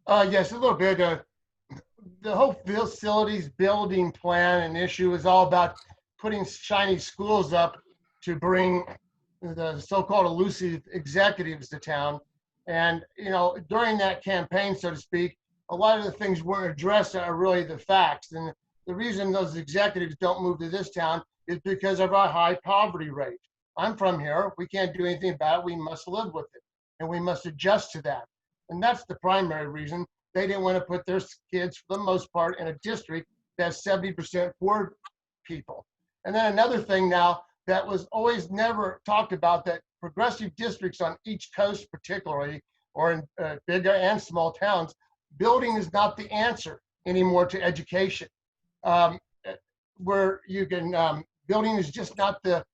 Yes, a little bit. The whole facilities building plan and issue is all about putting shiny schools up to bring the so-called elusive executives to town. And, you know, during that campaign, so to speak, a lot of the things weren't addressed are really the facts. And the reason those executives don't move to this town is because of our high poverty rate. I'm from here. We can't do anything about it. We must live with it. And we must adjust to that. And that's the primary reason they didn't want to put their kids, for the most part, in a district that's 70% poor people. And then another thing now that was always never talked about, that progressive districts on each coast particularly, or in bigger and small towns, building is not the answer anymore to education. Where you can, building is just not the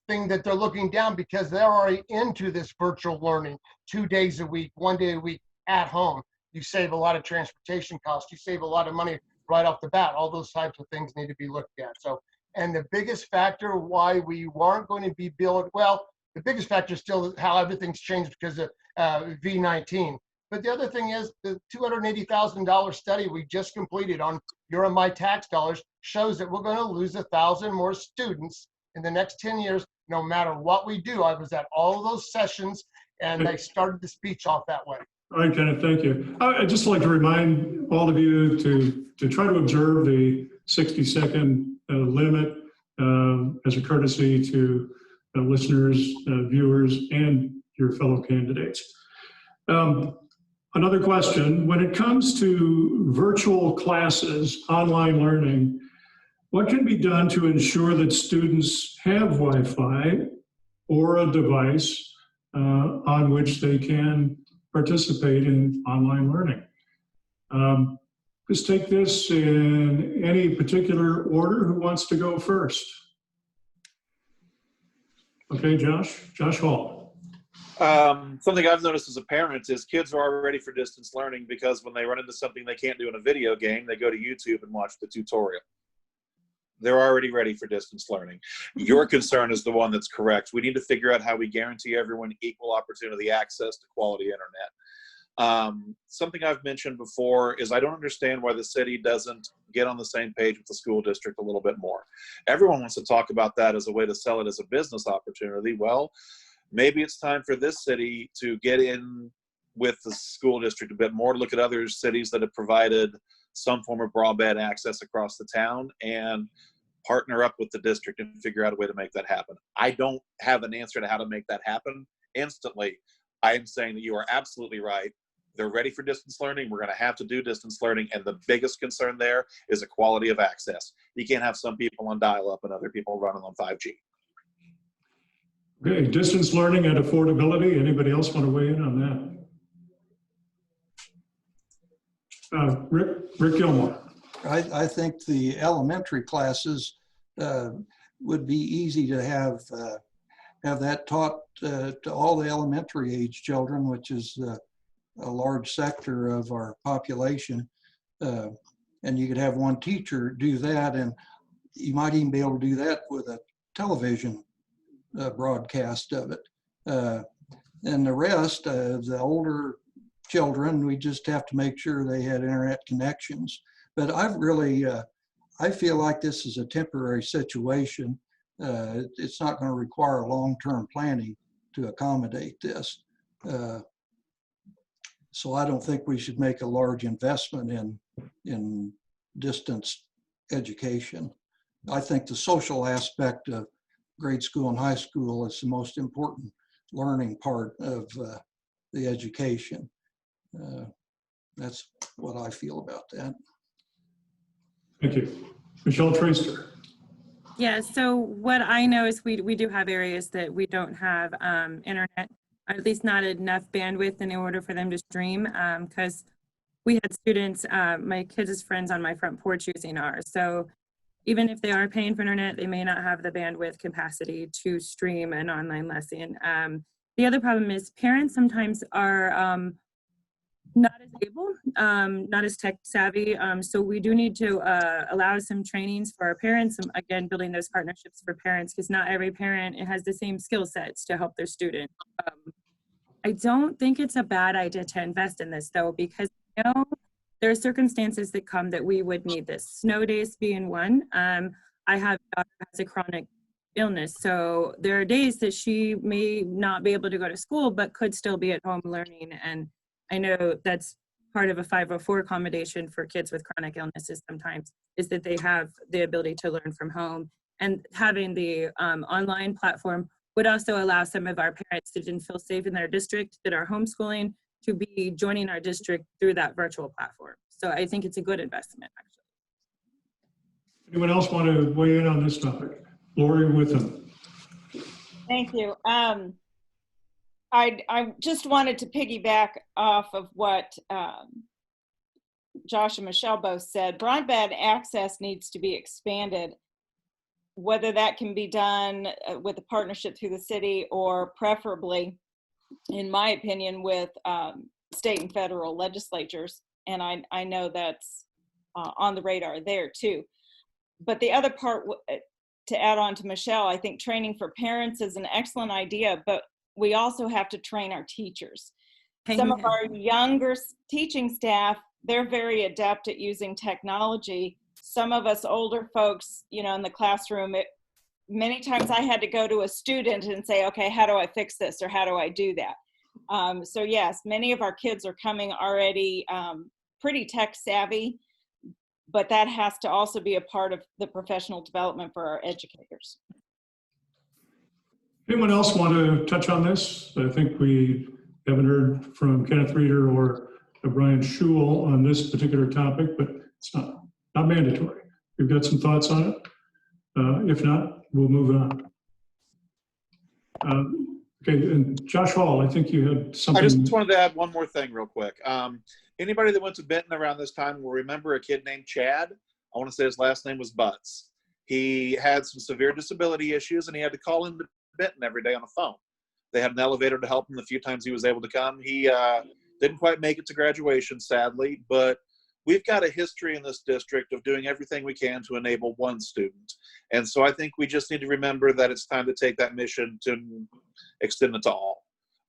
thing that they're looking down, because they're already into this virtual learning 2 days a week, 1 day a week at home. You save a lot of transportation costs. You save a lot of money right off the bat. All those types of things need to be looked at. So, and the biggest factor why we weren't going to be built, well, the biggest factor is still how everything's changed because of V19. But the other thing is the $280,000 study we just completed on your and my tax dollars shows that we're going to lose 1,000 more students in the next 10 years, no matter what we do. I was at all of those sessions, and they started the speech off that way. All right, Kenneth, thank you. I'd just like to remind all of you to try to observe the 60-second limit as a courtesy to listeners, viewers, and your fellow candidates. Another question, when it comes to virtual classes, online learning, what can be done to ensure that students have Wi-Fi or a device on which they can participate in online learning? Just take this in any particular order. Who wants to go first? Okay, Josh Hall. Something I've noticed as a parent is kids are already ready for distance learning, because when they run into something they can't do in a video game, they go to YouTube and watch the tutorial. They're already ready for distance learning. Your concern is the one that's correct. We need to figure out how we guarantee everyone equal opportunity access to quality internet. Something I've mentioned before is I don't understand why the city doesn't get on the same page with the school district a little bit more. Everyone wants to talk about that as a way to sell it as a business opportunity. Well, maybe it's time for this city to get in with the school district a bit more, look at other cities that have provided some form of broadband access across the town and partner up with the district and figure out a way to make that happen. I don't have an answer to how to make that happen instantly. I am saying that you are absolutely right. They're ready for distance learning. We're going to have to do distance learning. And the biggest concern there is the quality of access. You can't have some people on dial-up and other people running on 5G. Okay, distance learning and affordability. Anybody else want to weigh in on that? Rick Gilmore. I think the elementary classes would be easy to have that taught to all the elementary age children, which is a large sector of our population. And you could have one teacher do that, and you might even be able to do that with a television broadcast of it. And the rest, the older children, we just have to make sure they had internet connections. But I feel like this is a temporary situation. It's not going to require long-term planning to accommodate this. So I don't think we should make a large investment in distance education. I think the social aspect of grade school and high school is the most important learning part of the education. That's what I feel about that. Thank you. Michelle Traster. Yeah, so what I know is we do have areas that we don't have internet, at least not enough bandwidth in order for them to stream, because we had students, my kids' friends on my front porch using ours. So even if they are paying for internet, they may not have the bandwidth capacity to stream an online lesson. The other problem is parents sometimes are not as able, not as tech savvy. So we do need to allow some trainings for our parents. Again, building those partnerships for parents, because not every parent has the same skill sets to help their student. I don't think it's a bad idea to invest in this though, because you know, there are circumstances that come that we would need this. Snow days being one. I have a daughter who has a chronic illness. So there are days that she may not be able to go to school, but could still be at home learning. And I know that's part of a 504 accommodation for kids with chronic illnesses sometimes, is that they have the ability to learn from home. And having the online platform would also allow some of our parents that didn't feel safe in their district that are homeschooling to be joining our district through that virtual platform. So I think it's a good investment, actually. Anyone else want to weigh in on this topic? Lori Witham. Thank you. I just wanted to piggyback off of what Josh and Michelle both said. Broadband access needs to be expanded, whether that can be done with a partnership through the city or preferably, in my opinion, with state and federal legislatures. And I know that's on the radar there too. But the other part, to add on to Michelle, I think training for parents is an excellent idea, but we also have to train our teachers. Some of our younger teaching staff, they're very adept at using technology. Some of us older folks, you know, in the classroom, many times I had to go to a student and say, okay, how do I fix this? Or how do I do that? So yes, many of our kids are coming already pretty tech savvy, but that has to also be a part of the professional development for our educators. Anyone else want to touch on this? I think we haven't heard from Kenneth Reeder or Brian Schul on this particular topic, but it's not mandatory. You've got some thoughts on it? If not, we'll move on. Okay, and Josh Hall, I think you had something. I just wanted to add one more thing real quick. Anybody that went to Benton around this time will remember a kid named Chad. I want to say his last name was Butts. He had some severe disability issues and he had to call into Benton every day on the phone. They had an elevator to help him the few times he was able to come. He didn't quite make it to graduation, sadly, but we've got a history in this district of doing everything we can to enable one student. And so I think we just need to remember that it's time to take that mission to extend it to all.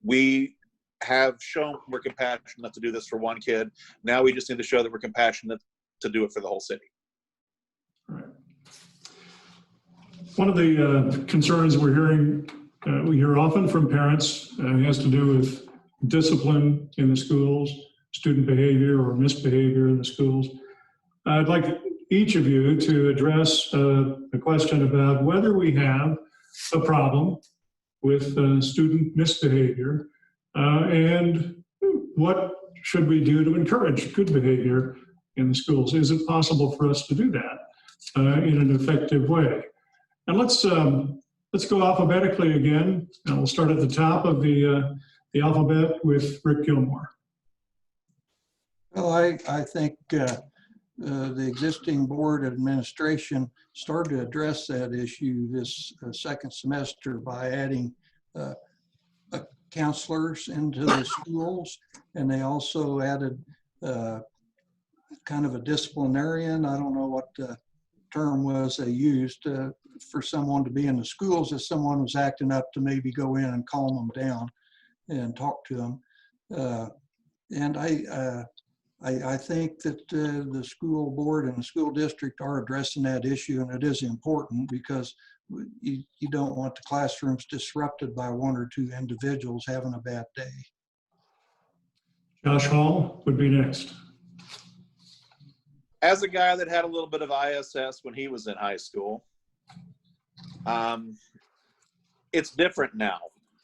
We have shown we're compassionate to do this for one kid. Now we just need to show that we're compassionate to do it for the whole city. Right. One of the concerns we're hearing, we hear often from parents, has to do with discipline in the schools, student behavior or misbehavior in the schools. I'd like each of you to address a question about whether we have a problem with student misbehavior and what should we do to encourage good behavior in the schools. Is it possible for us to do that in an effective way? And let's go alphabetically again. And we'll start at the top of the alphabet with Rick Gilmore. Well, I think the existing board administration started to address that issue this second semester by adding counselors into the schools, and they also added kind of a disciplinarian. I don't know what the term was they used for someone to be in the schools if someone was acting up, to maybe go in and calm them down and talk to them. And I think that the school board and the school district are addressing that issue, and it is important because you don't want the classrooms disrupted by one or two individuals having a bad day. Josh Hall would be next. As a guy that had a little bit of ISS when he was in high school, it's different now.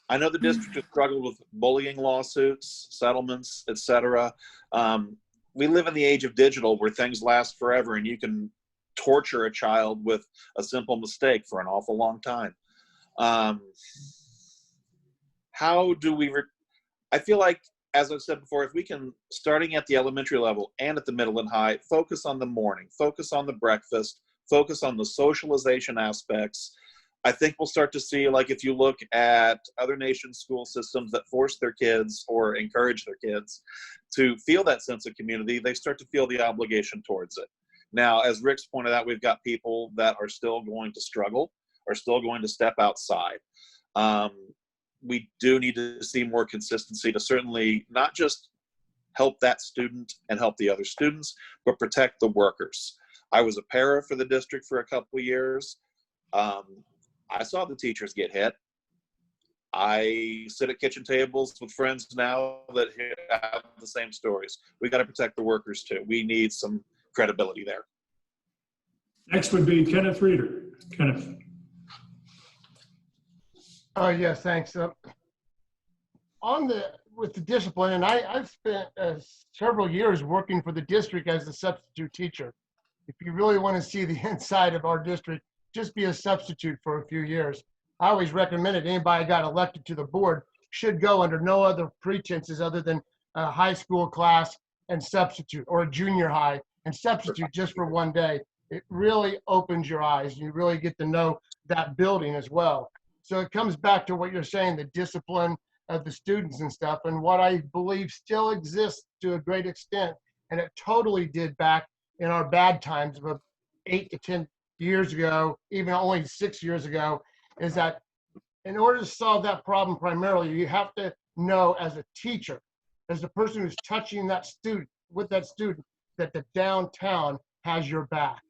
I know the district has struggled with bullying lawsuits, settlements, etc. We live in the age of digital where things last forever and you can torture a child with a simple mistake for an awful long time. How do we, I feel like as I've said before, if we can, starting at the elementary level and at the middle and high, focus on the morning, focus on the breakfast, focus on the socialization aspects, I think we'll start to see, like if you look at other nations' school systems that force their kids or encourage their kids to feel that sense of community, they start to feel the obligation towards it. Now, as Rick's pointed out, we've got people that are still going to struggle, are still going to step outside. We do need to see more consistency to certainly not just help that student and help the other students, but protect the workers. I was a para for the district for a couple of years. I saw the teachers get hit. I sit at kitchen tables with friends now that have the same stories. We got to protect the workers too. We need some credibility there. Next would be Kenneth Reeder. Kenneth. Yes, thanks. With the discipline, and I've spent several years working for the district as a substitute teacher. If you really want to see the inside of our district, just be a substitute for a few years. I always recommended anybody got elected to the board should go under no other pretenses other than a high school class and substitute, or a junior high and substitute just for one day. It really opens your eyes. You really get to know that building as well. So it comes back to what you're saying, the discipline of the students and stuff, and what I believe still exists to a great extent, and it totally did back in our bad times of 8 to 10 years ago, even only 6 years ago, is that in order to solve that problem primarily, you have to know as a teacher, as the person who's touching that student, with that student, that the downtown has your back.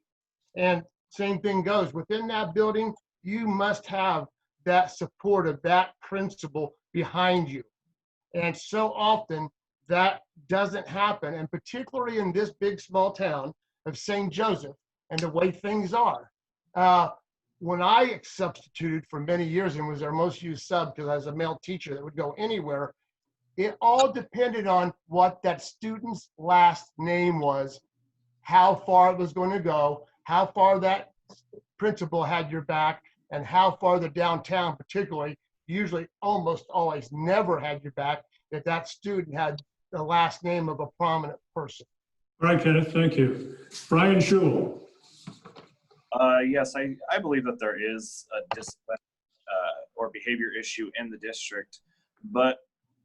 And same thing goes, within that building, you must have that support of that principle behind you. And so often that doesn't happen, and particularly in this big small town of St. Joseph and the way things are. When I substituted for many years and was our most used sub, because I was a male teacher that would go anywhere, it all depended on what that student's last name was, how far it was going to go, how far that principal had your back, and how far the downtown particularly, usually almost always never had your back, if that student had the last name of a prominent person. All right, Kenneth, thank you. Brian Schul. Yes, I believe that there is a discipline or behavior issue in the district, but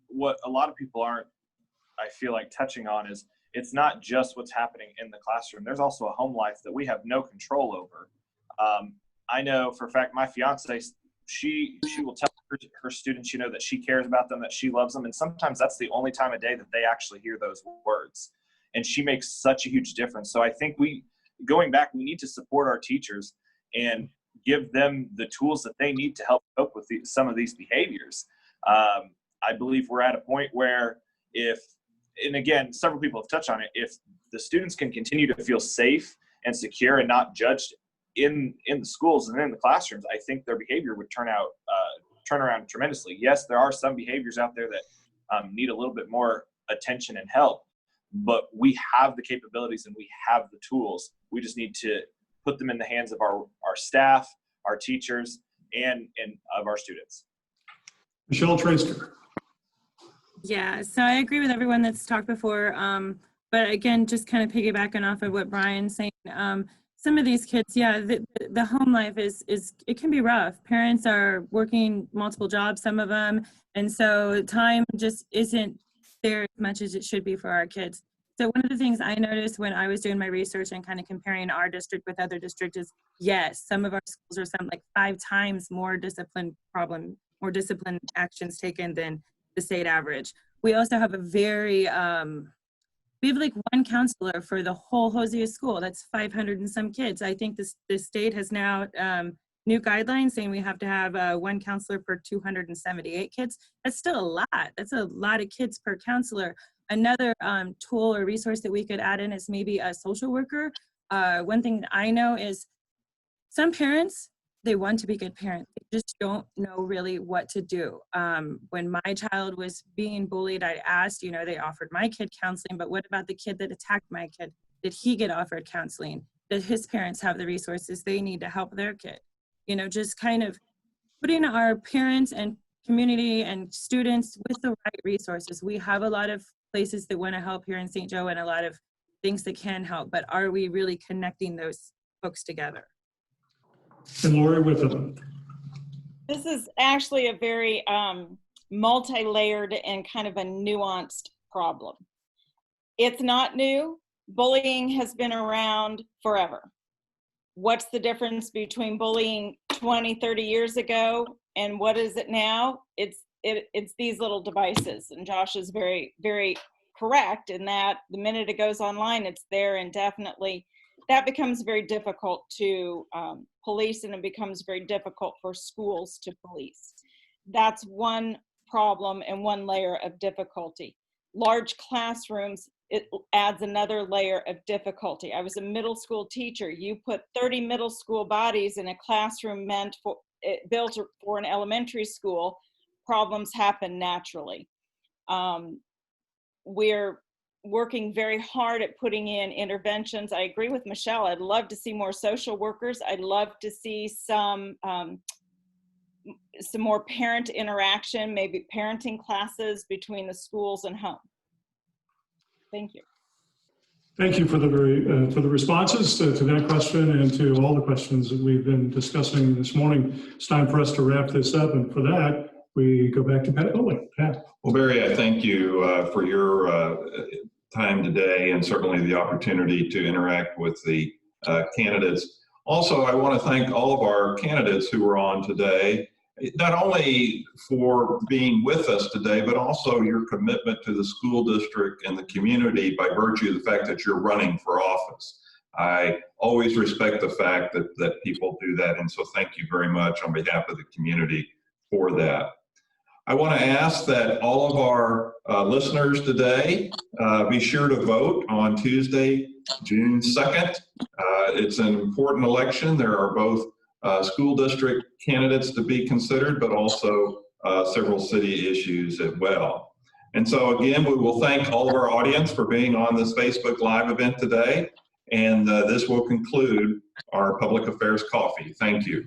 what a lot of people aren't, I feel like, touching on is it's not just what's happening in the classroom. There's also a home life that we have no control over. I know for a fact my fiance, she will tell her students, that she cares about them, that she loves them, and sometimes that's the only time of day that they actually hear those words. And she makes such a huge difference. So I think going back, we need to support our teachers and give them the tools that they need to help cope with some of these behaviors. I believe we're at a point where and again, several people have touched on it, if the students can continue to feel safe and secure and not judged in the schools and in the classrooms, I think their behavior would turn around tremendously. Yes, there are some behaviors out there that need a little bit more attention and help, but we have the capabilities and we have the tools. We just need to put them in the hands of our staff, our teachers, and of our students. Michelle Trasker. Yeah, so I agree with everyone that's talked before. But again, just kind of piggybacking off of what Brian's saying, some of these kids, yeah, the home life is it can be rough. Parents are working multiple jobs, some of them, and so time just isn't there as much as it should be for our kids. So one of the things I noticed when I was doing my research and kind of comparing our district with other districts is, yes, some of our schools are some like 5 times more discipline actions taken than the state average. We also have a very, we have like 1 counselor for the whole Hosea school. That's 500 and some kids. I think the state has now new guidelines saying we have to have 1 counselor per 278 kids. That's still a lot. That's a lot of kids per counselor. Another tool or resource that we could add in is maybe a social worker. One thing that I know is some parents, they want to be good parents. They just don't know really what to do. When my child was being bullied, I asked, they offered my kid counseling, but what about the kid that attacked my kid? Did he get offered counseling? Did his parents have the resources they need to help their kid? Just kind of putting our parents and community and students with the right resources. We have a lot of places that want to help here in St. Joe and a lot of things that can help, but are we really connecting those folks together? And Lori with them. This is actually a very multi-layered and kind of a nuanced problem. It's not new. Bullying has been around forever. What's the difference between bullying 20, 30 years ago and what is it now? It's these little devices. And Josh is very, very correct in that the minute it goes online, it's there indefinitely. That becomes very difficult to police, and it becomes very difficult for schools to police. That's one problem and one layer of difficulty. Large classrooms, it adds another layer of difficulty. I was a middle school teacher. You put 30 middle school bodies in a classroom built for an elementary school, problems happen naturally. We're working very hard at putting in interventions. I agree with Michelle. I'd love to see more social workers. I'd love to see some more parent interaction, maybe parenting classes between the schools and home. Thank you. Thank you for the responses to that question and to all the questions that we've been discussing this morning. It's time for us to wrap this up, and for that, we go back to Pat Bowling. Pat. Well, Barry, I thank you for your time today and certainly the opportunity to interact with the candidates. Also, I want to thank all of our candidates who are on today, not only for being with us today, but also your commitment to the school district and the community by virtue of the fact that you're running for office. I always respect the fact that people do that, and so thank you very much on behalf of the community for that. I want to ask that all of our listeners today be sure to vote on Tuesday, June 2nd. It's an important election. There are both school district candidates to be considered, but also several city issues as well. And so again, we will thank all of our audience for being on this Facebook Live event today. And this will conclude our Public Affairs Coffee. Thank you.